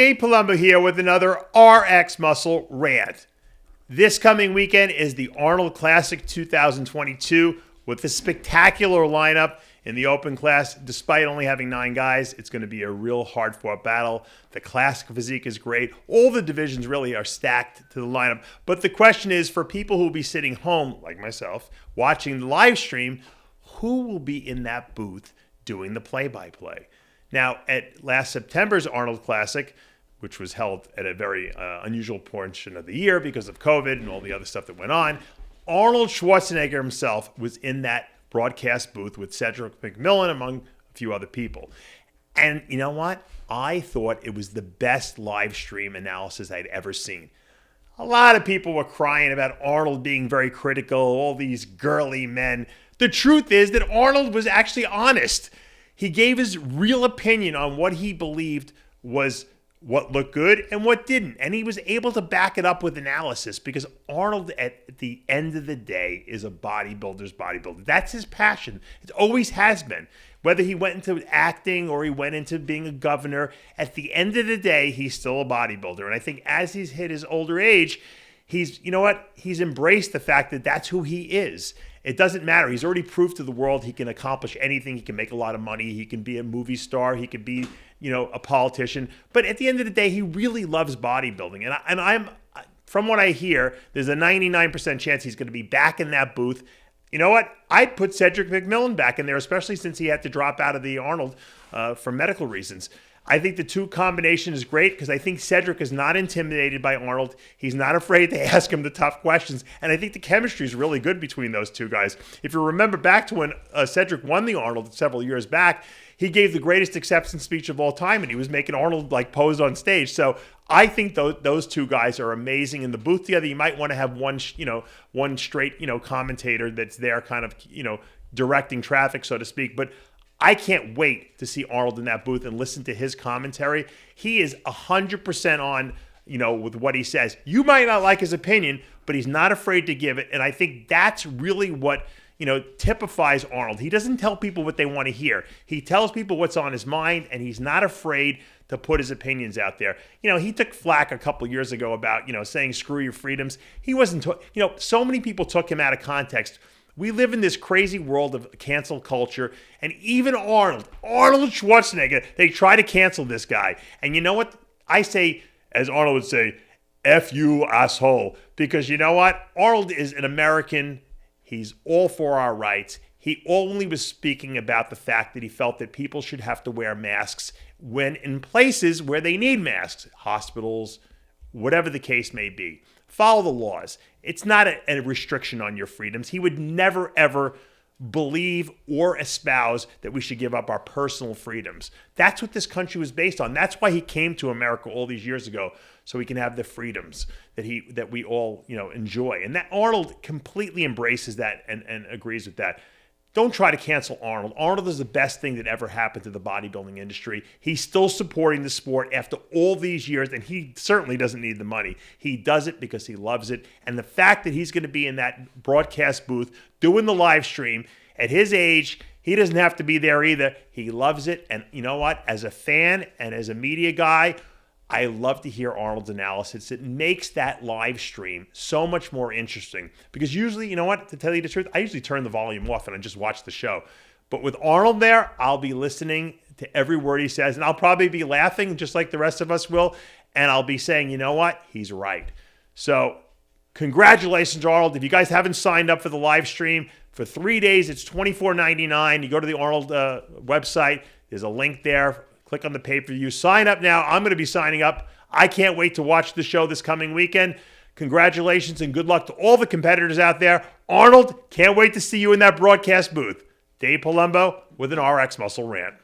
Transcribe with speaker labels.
Speaker 1: Dave Palumbo here with another RX Muscle Rant. This coming weekend is the Arnold Classic 2022 with a spectacular lineup in the open class. Despite only having 9 guys, it's going to be a real hard-fought battle. The classic physique is great. All the divisions really are stacked to the lineup. But the question is, for people who will be sitting home, like myself, watching the live stream, who will be in that booth doing the play-by-play? Now, at last September's Arnold Classic, which was held at a very unusual portion of the year because of COVID and all the other stuff that went on, Arnold Schwarzenegger himself was in that broadcast booth with Cedric McMillan, among a few other people. And you know what? I thought it was the best live stream analysis I'd ever seen. A lot of people were crying about Arnold being very critical, all these girly men. The truth is that Arnold was actually honest. He gave his real opinion on what he believed was what looked good and what didn't. And he was able to back it up with analysis because Arnold, at the end of the day, is a bodybuilder's bodybuilder. That's his passion. It always has been. Whether he went into acting or he went into being a governor, at the end of the day, he's still a bodybuilder. And I think as he's hit his older age, he's embraced the fact that that's who he is. It doesn't matter. He's already proved to the world he can accomplish anything. He can make a lot of money. He can be a movie star. He could be, a politician. But at the end of the day, he really loves bodybuilding. And I'm, from what I hear, there's a 99% chance he's going to be back in that booth. You know what? I'd put Cedric McMillan back in there, especially since he had to drop out of the Arnold for medical reasons. I think the two combination is great because I think Cedric is not intimidated by Arnold. He's not afraid to ask him the tough questions. And I think the chemistry is really good between those two guys. If you remember back to when Cedric won the Arnold several years back, he gave the greatest acceptance speech of all time, and he was making Arnold pose on stage. So I think those two guys are amazing in the booth together. You might want to have one straight, commentator that's there kind of, directing traffic, so to speak. But I can't wait to see Arnold in that booth and listen to his commentary. He is 100% on, with what he says. You might not like his opinion, but he's not afraid to give it. And I think that's really what, typifies Arnold. He doesn't tell people what they want to hear. He tells people what's on his mind, and he's not afraid to put his opinions out there. He took flack a couple years ago about, saying screw your freedoms. He wasn't, so many people took him out of context. We live in this crazy world of cancel culture, and even Arnold Schwarzenegger, they try to cancel this guy. And you know what? I say, as Arnold would say, F you, asshole. Because you know what? Arnold is an American. He's all for our rights. He only was speaking about the fact that he felt that people should have to wear masks when in places where they need masks, hospitals, whatever the case may be. Follow the laws. It's not a restriction on your freedoms. He would never, ever believe or espouse that we should give up our personal freedoms. That's what this country was based on. That's why he came to America all these years ago, so he can have the freedoms that we all enjoy. And that Arnold completely embraces that and agrees with that. Don't try to cancel Arnold. Arnold is the best thing that ever happened to the bodybuilding industry. He's still supporting the sport after all these years, and he certainly doesn't need the money. He does it because he loves it. And the fact that he's going to be in that broadcast booth doing the live stream at his age, he doesn't have to be there either. He loves it. And you know what? As a fan and as a media guy, I love to hear Arnold's analysis. It makes that live stream so much more interesting because usually, you know what, to tell you the truth, I usually turn the volume off and I just watch the show. But with Arnold there, I'll be listening to every word he says, and I'll probably be laughing just like the rest of us will, and I'll be saying, you know what, he's right. So congratulations, Arnold. If you guys haven't signed up for the live stream, for 3 days, it's $24.99. You go to the Arnold website. There's a link there. Click on the pay-per-view. Sign up now. I'm going to be signing up. I can't wait to watch the show this coming weekend. Congratulations and good luck to all the competitors out there. Arnold, can't wait to see you in that broadcast booth. Dave Palumbo with an RX Muscle Rant.